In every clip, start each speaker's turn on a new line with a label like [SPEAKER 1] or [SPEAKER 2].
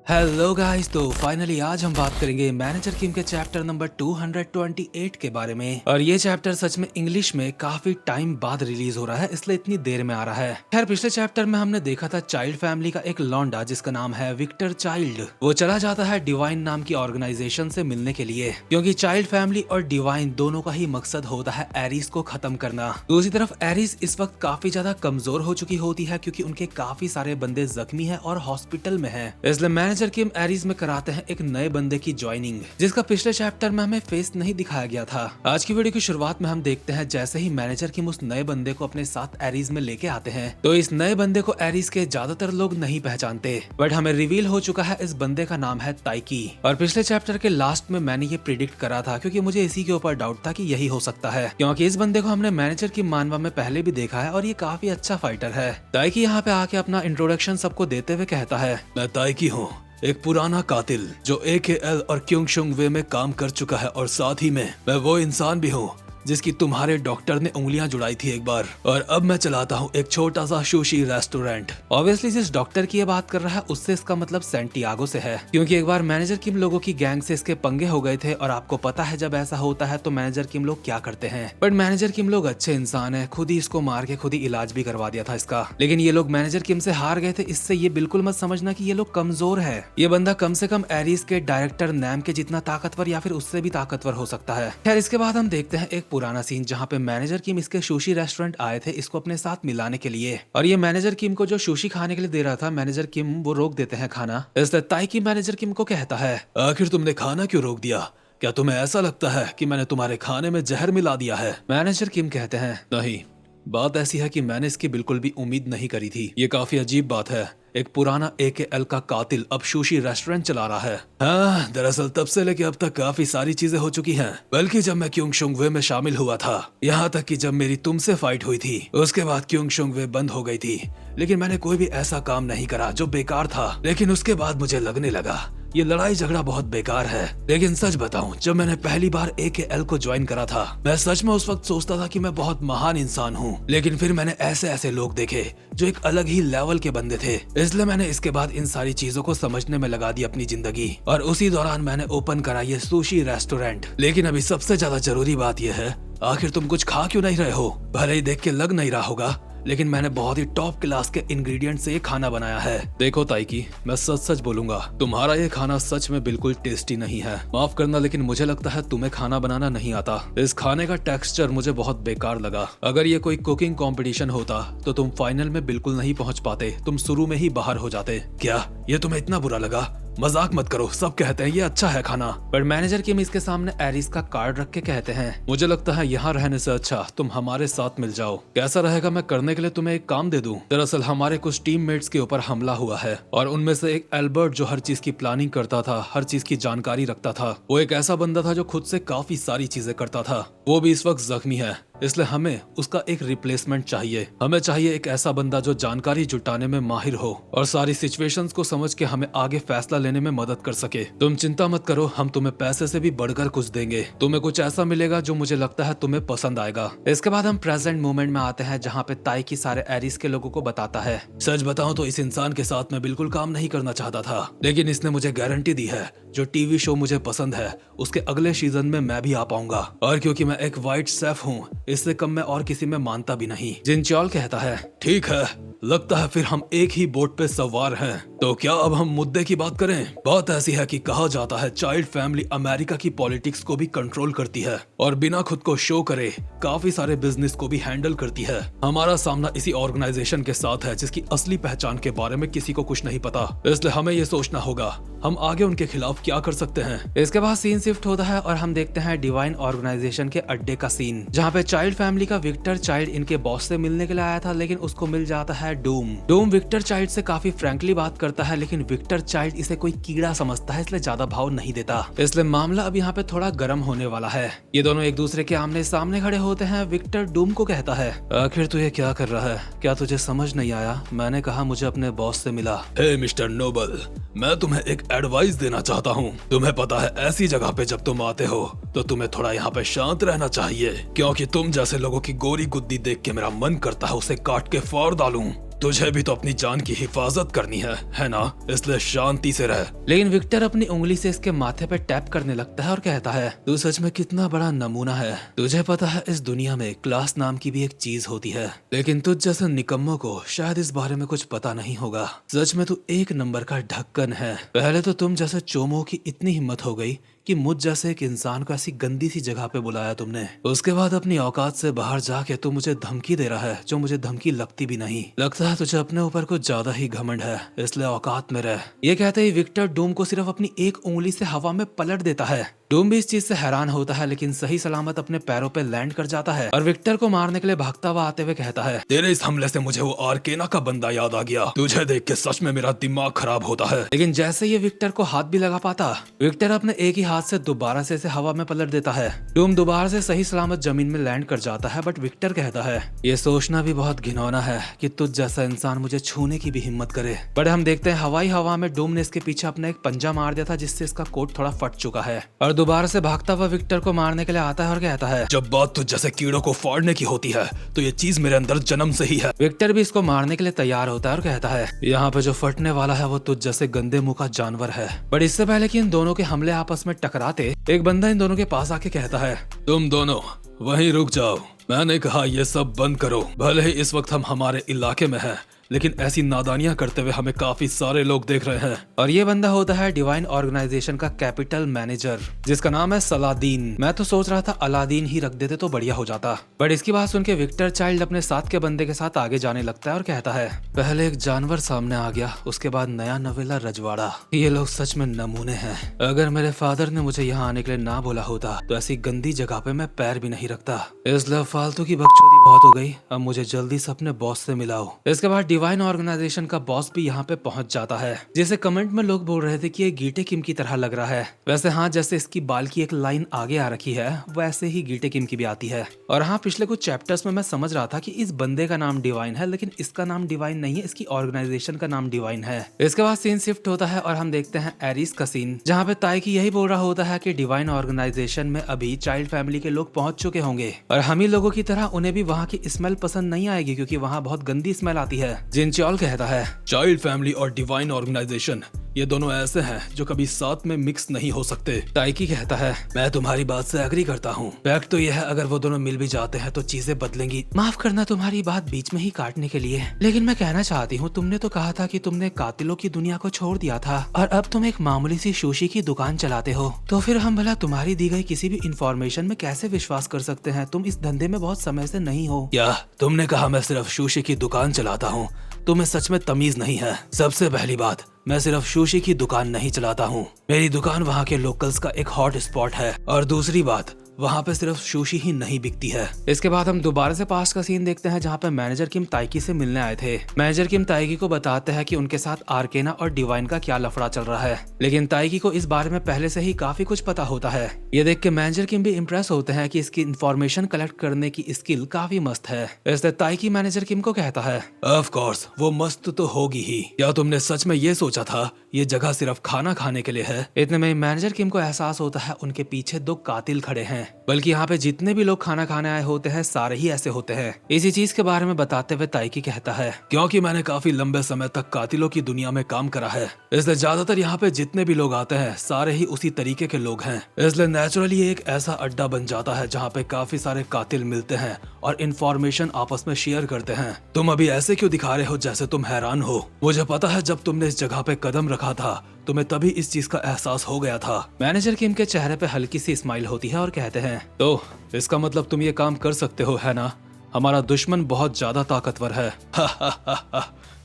[SPEAKER 1] Hello guys, तो finally आज हम बात करेंगे मैनेजर किम के चैप्टर नंबर 228 के बारे में। और ये चैप्टर सच में इंग्लिश में काफी टाइम बाद रिलीज हो रहा है, इसलिए इतनी देर में आ रहा है। खैर, पिछले चैप्टर में हमने देखा था चाइल्ड फैमिली का एक लौंडा जिसका नाम है विक्टर चाइल्ड। वो चला जाता है डिवाइन नाम की ऑर्गेनाइजेशन से मिलने के लिए, क्योंकि चाइल्ड फैमिली और डिवाइन दोनों का ही मकसद होता है एरिस को खत्म करना। दूसरी तरफ एरिस इस वक्त काफी ज्यादा कमजोर हो चुकी होती है, क्योंकि उनके काफी सारे बंदे जख्मी है और हॉस्पिटल में है। इसलिए मैनेजर किम एरिस में कराते हैं एक नए बंदे की ज्वाइनिंग, जिसका पिछले चैप्टर में हमें फेस नहीं दिखाया गया था। आज की वीडियो की शुरुआत में हम देखते हैं जैसे ही मैनेजर किम उस नए बंदे को अपने साथ एरिस में लेके आते हैं, तो इस नए बंदे को एरिस के ज्यादातर लोग नहीं पहचानते, बट हमें रिवील हो चुका है इस बंदे का नाम है ताइकी। और पिछले चैप्टर के लास्ट में मैंने ये प्रिडिक्ट करा था, क्योंकि मुझे इसी के ऊपर डाउट था कि यही हो सकता है, क्योंकि इस बंदे को हमने मैनेजर की मानवा में पहले भी देखा है और ये काफी अच्छा फाइटर है। ताइकी यहाँ पे आके अपना इंट्रोडक्शन सबको देते हुए कहता है, मैं ताइकी हूँ, एक पुराना कातिल जो AKL और क्योंगशुंग वे में काम कर चुका है, और साथ ही में मैं वो इंसान भी हूँ जिसकी तुम्हारे डॉक्टर ने उंगलियां जुड़ाई थी एक बार, और अब मैं चलाता हूँ एक छोटा सा सुशी रेस्टोरेंट। ऑब्वियसली जिस डॉक्टर की ये बात कर रहा है उससे इसका मतलब सैंटियागो से है, क्योंकि एक बार मैनेजर किम लोगों की गैंग से इसके पंगे हो गए थे, और आपको पता है जब ऐसा होता है तो मैनेजर किम लोग क्या करते हैं। बट मैनेजर किम लोग अच्छे इंसान है, खुद ही इसको मार के खुद ही इलाज भी करवा दिया था इसका। लेकिन ये लोग मैनेजर किम से हार गए थे, इससे ये बिल्कुल मत समझना कि ये लोग कमजोर है। ये बंदा कम से कम एरिस के डायरेक्टर नैम के जितना ताकतवर या फिर उससे भी ताकतवर हो सकता है। खैर, इसके बाद हम देखते हैं एक पुराना सीन जहाँ पे मैनेजर किम इसके सुशी रेस्टोरेंट आए थे इसको अपने साथ मिलाने के लिए, और ये मैनेजर किम को जो सुशी खाने के लिए दे रहा था, मैनेजर किम वो रोक देते हैं खाना। इसलिए ताइकी मैनेजर किम को कहता है, आखिर तुमने खाना क्यों रोक दिया? क्या तुम्हें ऐसा लगता है कि मैंने तुम्हारे खाने में जहर मिला दिया है? मैनेजर किम कहते हैं, नहीं, बात ऐसी है कि मैंने इसकी बिल्कुल भी उम्मीद नहीं करी थी। ये काफी अजीब बात है, एक पुराना AKL का कातिल अब सुशी रेस्टोरेंट चला रहा है। हाँ, दरअसल तब से लेके अब तक काफी सारी चीजें हो चुकी हैं। बल्कि जब मैं क्योंगशुंग वे में शामिल हुआ था, यहाँ तक कि जब मेरी तुमसे फाइट हुई थी, उसके बाद क्योंगशुंग वे बंद हो गई थी, लेकिन मैंने कोई भी ऐसा काम नहीं करा जो बेकार था। लेकिन उसके बाद मुझे लगने लगा ये लड़ाई झगड़ा बहुत बेकार है। लेकिन सच बताऊं, जब मैंने पहली बार AKL को ज्वाइन करा था, मैं सच में उस वक्त सोचता था कि मैं बहुत महान इंसान हूँ। लेकिन फिर मैंने ऐसे ऐसे लोग देखे जो एक अलग ही लेवल के बंदे थे, इसलिए मैंने इसके बाद इन सारी चीजों को समझने में लगा दी अपनी जिंदगी, और उसी दौरान मैंने ओपन करा ये सुशी रेस्टोरेंट। लेकिन अभी सबसे ज्यादा जरूरी बात यह है, आखिर तुम कुछ खा क्यों नहीं रहे हो? भले ही देख के लग नहीं रहा होगा, लेकिन मैंने बहुत ही टॉप क्लास के इंग्रेडिएंट से ये खाना बनाया है। देखो ताइकी, मैं सच सच बोलूंगा, तुम्हारा ये खाना सच में बिल्कुल टेस्टी नहीं है। माफ करना, लेकिन मुझे लगता है तुम्हें खाना बनाना नहीं आता। इस खाने का टेक्सचर मुझे बहुत बेकार लगा। अगर ये कोई कुकिंग कंपटीशन होता तो तुम फाइनल में बिल्कुल नहीं पहुंच पाते, तुम शुरू में ही बाहर हो जाते। क्या ये तुम्हें इतना बुरा लगा? मजाक मत करो, सब कहते हैं ये अच्छा है खाना। पर मैनेजर किम इसके सामने एरिस का कार्ड रख के कहते हैं, मुझे लगता है यहाँ रहने से अच्छा तुम हमारे साथ मिल जाओ। कैसा रहेगा मैं करने के लिए तुम्हें एक काम दे दूं? दरअसल हमारे कुछ टीममेट्स के ऊपर हमला हुआ है, और उनमें से एक एल्बर्ट जो हर चीज की प्लानिंग करता था, हर चीज की जानकारी रखता था, वो एक ऐसा बंदा था जो खुद से काफी सारी चीजें करता था। वो भी इस वक्त जख्मी है, इसलिए हमें उसका एक रिप्लेसमेंट चाहिए। हमें चाहिए एक ऐसा बंदा जो जानकारी जुटाने में माहिर हो और सारी सिचुएशंस को समझ के हमें आगे फैसला लेने में मदद कर सके। तुम चिंता मत करो, हम तुम्हें पैसे से भी बढ़कर कुछ देंगे। तुम्हें कुछ ऐसा मिलेगा जो मुझे लगता है तुम्हें पसंद आएगा। इसके बाद हम प्रेजेंट मोमेंट में आते हैं, जहाँ पे ताइकी सारे एरिस के लोगों को बताता है, सच बताऊं तो इस इंसान के साथ मैं बिल्कुल काम नहीं करना चाहता था, लेकिन इसने मुझे गारंटी दी है जो टीवी शो मुझे पसंद है उसके अगले सीजन में मैं भी आ पाऊंगा, और क्योंकि मैं एक वाइट शेफ हूँ, इससे कम मैं और किसी में मानता भी नहीं। जिनचॉल कहता है, ठीक है, लगता है फिर हम एक ही बोट पे सवार हैं। तो क्या अब हम मुद्दे की बात करें? बात ऐसी है कि कहा जाता है चाइल्ड फैमिली अमेरिका की पॉलिटिक्स को भी कंट्रोल करती है, और बिना खुद को शो करे काफी सारे बिजनेस को भी हैंडल करती है। हमारा सामना इसी ऑर्गेनाइजेशन के साथ है जिसकी असली पहचान के बारे में किसी को कुछ नहीं पता, इसलिए हमें ये सोचना होगा हम आगे उनके खिलाफ क्या कर सकते हैं। इसके बाद सीन शिफ्ट होता है और हम देखते हैं डिवाइन ऑर्गेनाइजेशन के अड्डे का सीन, जहाँ पे चाइल्ड फैमिली का विक्टर चाइल्ड इनके बॉस से मिलने के लिए आया था, लेकिन उसको मिल जाता है डूम विक्टर चाइल्ड से काफी फ्रैंकली बात करता है, लेकिन विक्टर चाइल्ड इसे कोई कीड़ा समझता है, इसलिए ज्यादा भाव नहीं देता। इसलिए मामला अब यहाँ पे थोड़ा गर्म होने वाला है। ये दोनों एक दूसरे के आमने सामने खड़े होते हैं। विक्टर डूम को कहता है, आखिर तू ये क्या कर रहा है? क्या तुझे समझ नहीं आया? मैंने कहा मुझे अपने बॉस से मिला। हे मिस्टर नोबल, मैं तुम्हें एक एडवाइस देना चाहता हूँ। तुम्हें पता है ऐसी जगह पे जब तुम आते हो तो तुम्हें थोड़ा यहाँ पे शांत रहना चाहिए, क्योंकि तुम जैसे लोगों की गोरी गुद्दी देख के मेरा मन करता है उसे काट के फोड़ डालूं। तुझे भी तो अपनी जान की हिफाजत करनी है ना? इसलिए शांति से रह। लेकिन विक्टर अपनी उंगली से इसके माथे पे टैप करने लगता है और कहता है, तू सच में कितना बड़ा नमूना है। तुझे पता है इस दुनिया में क्लास नाम की भी एक चीज होती है, लेकिन तुझ जैसे निकम्मों को शायद इस बारे में कुछ पता नहीं होगा। सच में तू एक नंबर का ढक्कन है। पहले तो तुम जैसे चोमों की इतनी हिम्मत हो गई कि मुझ जैसे एक इंसान को ऐसी गंदी सी जगह पे बुलाया तुमने। उसके बाद अपनी औकात से बाहर जाके तू मुझे धमकी दे रहा है जो मुझे धमकी लगती भी नहीं। लगता है तुझे अपने ऊपर कुछ ज्यादा ही घमंड है, इसलिए औकात में रह। ये कहते ही विक्टर डूम को सिर्फ अपनी एक उंगली से हवा में पलट देता है। डूम भी इस चीज से हैरान होता है, लेकिन सही सलामत अपने पैरों पे लैंड कर जाता है और विक्टर को मारने के लिए भागता हुआ आते हुए कहता है, तेरे इस हमले से मुझे वो आर्केना का बंदा याद आ गया। तुझे देख के सच में मेरा दिमाग खराब होता है। लेकिन जैसे ये विक्टर को हाथ भी लगा पाता, विक्टर अपने एक ही हाथ से दोबारा से इसे हवा में पलट देता है। डूम दोबारा से सही सलामत जमीन में लैंड कर जाता है, बट विक्टर कहता है, ये सोचना भी बहुत घिनौना है कि तुझ जैसा इंसान मुझे छूने की भी हिम्मत करे। बट हम देखते हैं हवाई हवा में डूम ने इसके पीछे अपना एक पंजा मार दिया था, जिससे इसका कोट थोड़ा फट चुका है और दोबारा से भागता हुआ विक्टर को मारने के लिए आता है और कहता है, जब बात तुझ जैसे कीड़ों को फाड़ने की होती है तो ये चीज मेरे अंदर जन्म से ही है। विक्टर भी इसको मारने के लिए तैयार होता है और कहता है, यहाँ पे जो फटने वाला है वो तुझ जैसे गंदे मुंह का जानवर है। पर इससे पहले कि इन दोनों के हमले आपस में टकराते, एक बंदा इन दोनों के पास आके कहता है, तुम दोनों वहीं रुक जाओ। मैंने कहा ये सब बंद करो। भले ही इस वक्त हम हमारे इलाके में हैं, लेकिन ऐसी नादानियां करते हुए हमें काफी सारे लोग देख रहे हैं। और ये बंदा होता है डिवाइन ऑर्गेनाइजेशन का कैपिटल मैनेजर, जिसका नाम है सलादीन। मैं तो सोच रहा था अलादीन ही रख देते तो बढ़िया हो जाता। बट इसकी बात सुन के विक्टर चाइल्ड अपने साथ के बंदे के साथ आगे जाने लगता है और कहता है, पहले एक जानवर सामने आ गया, उसके बाद नया नवेला रजवाड़ा। ये लोग सच में नमूने हैं। अगर मेरे फादर ने मुझे यहाँ आने के लिए ना बोला होता तो ऐसी गंदी जगह पे मैं पैर भी नहीं रखता। इसलिए फालतू की बकचोदी बहुत हो गई। अब मुझे जल्दी से अपने बॉस से मिलाओ। इसके बाद डिवाइन ऑर्गेनाइजेशन का बॉस भी यहाँ पे पहुंच जाता है, जिसे कमेंट में लोग बोल रहे थे कि ये गीटे किम की तरह लग रहा है। वैसे हाँ, जैसे इसकी बाल की एक लाइन आगे आ रखी है, वैसे ही गीटे किम की भी आती है। और हाँ, पिछले कुछ चैप्टर्स में मैं समझ रहा था कि इस बंदे का नाम डिवाइन है, लेकिन इसका नाम डिवाइन नहीं है, इसकी ऑर्गेनाइजेशन का नाम डिवाइन है। इसके बाद सीन शिफ्ट होता है और हम देखते हैं एरिस का सीन, जहाँ पे ताइकी यही बोल रहा होता है कि डिवाइन ऑर्गेनाइजेशन में अभी चाइल्ड फैमिली के लोग पहुंच चुके होंगे और हम ही लोगों की तरह उन्हें भी वहाँ की स्मेल पसंद नहीं आएगी, क्योंकि वहाँ बहुत गंदी स्मेल आती है। जिनचॉल कहता है, चाइल्ड फैमिली और डिवाइन ऑर्गेनाइजेशन ये दोनों ऐसे हैं जो कभी साथ में मिक्स नहीं हो सकते। ताइकी कहता है, मैं तुम्हारी बात से एग्री करता हूँ। फैक्ट तो यह है, अगर वो दोनों मिल भी जाते हैं तो चीजें बदलेंगी। माफ करना तुम्हारी बात बीच में ही काटने के लिए, लेकिन मैं कहना चाहती हूँ, तुमने तो कहा था कि तुमने कातिलों की दुनिया को छोड़ दिया था और अब तुम एक मामूली सी सुशी की दुकान चलाते हो, तो फिर हम भला तुम्हारी दी गई किसी भी इंफॉर्मेशन में कैसे विश्वास कर सकते हैं? तुम इस धंधे में बहुत समय से नहीं हो। क्या तुमने कहा मैं सिर्फ सुशी की दुकान चलाता हूँ? तुम्हें सच में तमीज नहीं है। सबसे पहली बात, मैं सिर्फ सुशी की दुकान नहीं चलाता हूँ, मेरी दुकान वहाँ के लोकल्स का एक हॉट स्पॉट है। और दूसरी बात, वहाँ पे सिर्फ सुशी ही नहीं बिकती है। इसके बाद हम दोबारा से पास्ट का सीन देखते हैं, जहाँ पे मैनेजर किम ताइकी से मिलने आए थे। मैनेजर किम ताइकी को बताते हैं कि उनके साथ आर्केना और डिवाइन का क्या लफड़ा चल रहा है, लेकिन ताइकी को इस बारे में पहले से ही काफी कुछ पता होता है। ये देख के मैनेजर किम भी इम्प्रेस होते हैं कि इसकी इन्फॉर्मेशन कलेक्ट करने की स्किल काफी मस्त है। इसलिए ताइकी मैनेजर किम को कहता है, ऑफ कोर्स वो मस्त तो होगी ही। क्या तुमने सच में ये सोचा था ये जगह सिर्फ खाना खाने के लिए है? इतने में मैनेजर किम को एहसास होता है उनके पीछे दो कातिल खड़े हैं, बल्कि यहाँ पे जितने भी लोग खाना खाने आए होते हैं सारे ही ऐसे होते हैं। इसी चीज के बारे में बताते हुए ताइकी कहता है, क्योंकि मैंने काफी लंबे समय तक कातिलों की दुनिया में काम करा है, इसलिए ज्यादातर यहाँ पे जितने भी लोग आते हैं सारे ही उसी तरीके के लोग हैं। इसलिए नेचुरली एक ऐसा अड्डा बन जाता है जहाँ पे काफी सारे कातिल मिलते हैं और इन्फॉर्मेशन आपस में शेयर करते हैं। तुम अभी ऐसे क्यों दिखा रहे हो जैसे तुम हैरान हो? मुझे पता है जब तुमने इस जगह पे कदम रखा था तुम्हें तभी इस चीज का एहसास हो गया था। मैनेजर किम के चेहरे पे हल्की सी स्माइल होती है और कहते हैं, तो इसका मतलब तुम ये काम कर सकते हो, है ना? हमारा दुश्मन बहुत ज्यादा ताकतवर है।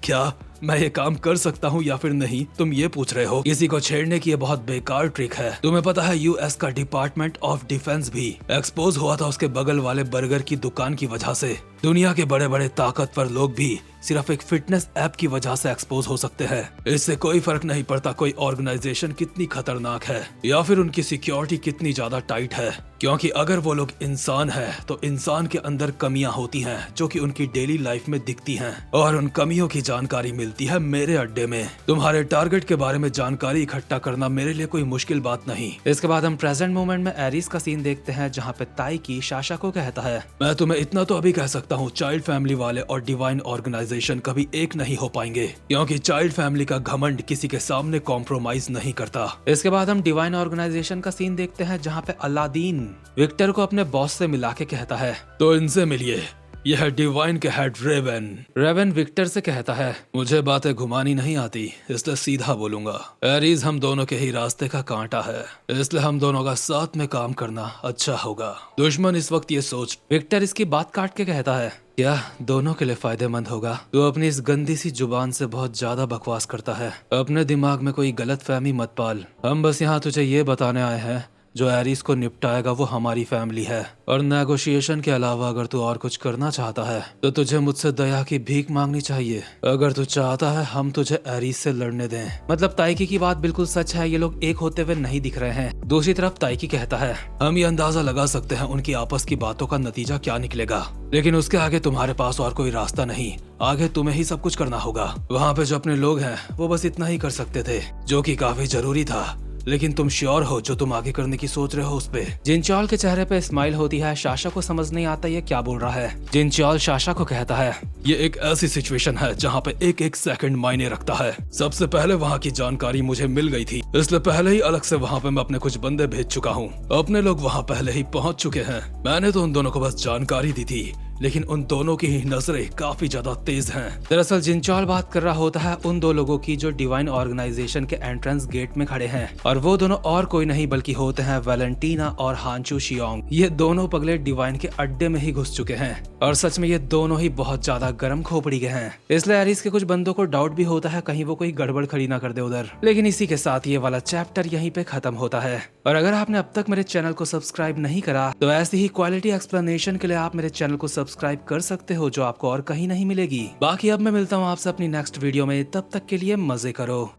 [SPEAKER 1] क्या मैं ये काम कर सकता हूँ या फिर नहीं, तुम ये पूछ रहे हो? किसी को छेड़ने की ये बहुत बेकार ट्रिक है। तुम्हें पता है यूएस का डिपार्टमेंट ऑफ डिफेंस भी एक्सपोज हुआ था उसके बगल वाले बर्गर की दुकान की वजह से। दुनिया के बड़े बड़े ताकतवर लोग भी सिर्फ एक फिटनेस ऐप की वजह से एक्सपोज हो सकते हैं। इससे कोई फर्क नहीं पड़ता कोई ऑर्गेनाइजेशन कितनी खतरनाक है या फिर उनकी सिक्योरिटी कितनी ज्यादा टाइट है, क्योंकि अगर वो लोग इंसान है तो इंसान के अंदर कमियां होती हैं जो कि उनकी डेली लाइफ में दिखती हैं और उन कमियों की जानकारी मिलती मिलती है मेरे अड्डे में। तुम्हारे टारगेट के बारे में जानकारी इकट्ठा करना मेरे लिए कोई मुश्किल बात नहीं। इसके बाद हम प्रेजेंट मोमेंट में एरिस का सीन देखते हैं जहाँ पे ताइकी साशा को कहता है, मैं तुम्हें इतना तो अभी कह सकता हूँ, चाइल्ड फैमिली वाले और डिवाइन ऑर्गेनाइजेशन कभी एक नहीं हो पाएंगे, क्योंकि चाइल्ड फैमिली का घमंड किसी के सामने कॉम्प्रोमाइज नहीं करता। इसके बाद हम डिवाइन ऑर्गेनाइजेशन का सीन देखते हैं जहाँ पे अलादीन विक्टर को अपने बॉस से मिला के कहता है, तो इनसे मिलिए, यह है डिवाइन के हेड रेवन। रेवन विक्टर से कहता है, मुझे बातें घुमानी नहीं आती, इसलिए सीधा बोलूंगा। एरीज हम दोनों के ही रास्ते का कांटा है, इसलिए हम दोनों का साथ में काम करना अच्छा होगा। दुश्मन इस वक्त ये सोच। विक्टर इसकी बात काट के कहता है, क्या दोनों के लिए फायदेमंद होगा? तू अपनी इस गंदी सी जुबान से बहुत ज्यादा बकवास करता है, अपने दिमाग में कोई गलत फहमी मत पाल। हम बस यहाँ तुझे ये बताने आए हैं, जो एरिस को निपटाएगा वो हमारी फैमिली है, और नेगोशिएशन के अलावा अगर तू और कुछ करना चाहता है तो तुझे मुझसे दया की भीख मांगनी चाहिए। अगर तू चाहता है हम तुझे एरिस से लड़ने दें। मतलब ताइकी की बात बिल्कुल सच है, ये लोग एक होते हुए नहीं दिख रहे हैं। दूसरी तरफ ताइकी कहता है, हम ये अंदाजा लगा सकते हैं उनकी आपस की बातों का नतीजा क्या निकलेगा, लेकिन उसके आगे तुम्हारे पास और कोई रास्ता नहीं, आगे तुम्हें ही सब कुछ करना होगा। वहाँ पे जो अपने लोग हैं वो बस इतना ही कर सकते थे, जो कि काफी जरूरी था, लेकिन तुम श्योर हो जो तुम आगे करने की सोच रहे हो उस पे? जिनचॉल के चेहरे पे स्माइल होती है। साशा को समझ नहीं आता ये क्या बोल रहा है। जिनचॉल साशा को कहता है, ये एक ऐसी सिचुएशन है जहाँ पे एक एक सेकंड मायने रखता है। सबसे पहले वहाँ की जानकारी मुझे मिल गई थी, इसलिए पहले ही अलग से वहाँ पे मैं अपने कुछ बंदे भेज चुका हूँ। अपने लोग वहाँ पहले ही पहुँच चुके हैं। मैंने तो उन दोनों को बस जानकारी दी थी, लेकिन उन दोनों की ही नजरें काफी ज्यादा तेज हैं। दरअसल जिनचॉल बात कर रहा होता है उन दो लोगों की जो डिवाइन ऑर्गेनाइजेशन के एंट्रेंस गेट में खड़े हैं, और वो दोनों और कोई नहीं बल्कि होते हैं वैलेंटीना और हांचू शियोंग। ये दोनों पगले डिवाइन के अड्डे में ही घुस चुके हैं, और सच में ये दोनों ही बहुत ज्यादा गर्म खोपड़ी के हैं। इसलिए एरिस के कुछ बंदों को डाउट भी होता है कहीं वो कोई गड़बड़ खड़ी ना कर दे उधर। लेकिन इसी के साथ ये वाला चैप्टर यहीं पे खत्म होता है। और अगर आपने अब तक मेरे चैनल को सब्सक्राइब नहीं करा तो ऐसी ही क्वालिटी एक्सप्लेनेशन के लिए आप मेरे चैनल को सब्सक्राइब कर सकते हो, जो आपको और कहीं नहीं मिलेगी। बाकी अब मैं मिलता हूँ आपसे अपनी नेक्स्ट वीडियो में, तब तक के लिए मजे करो।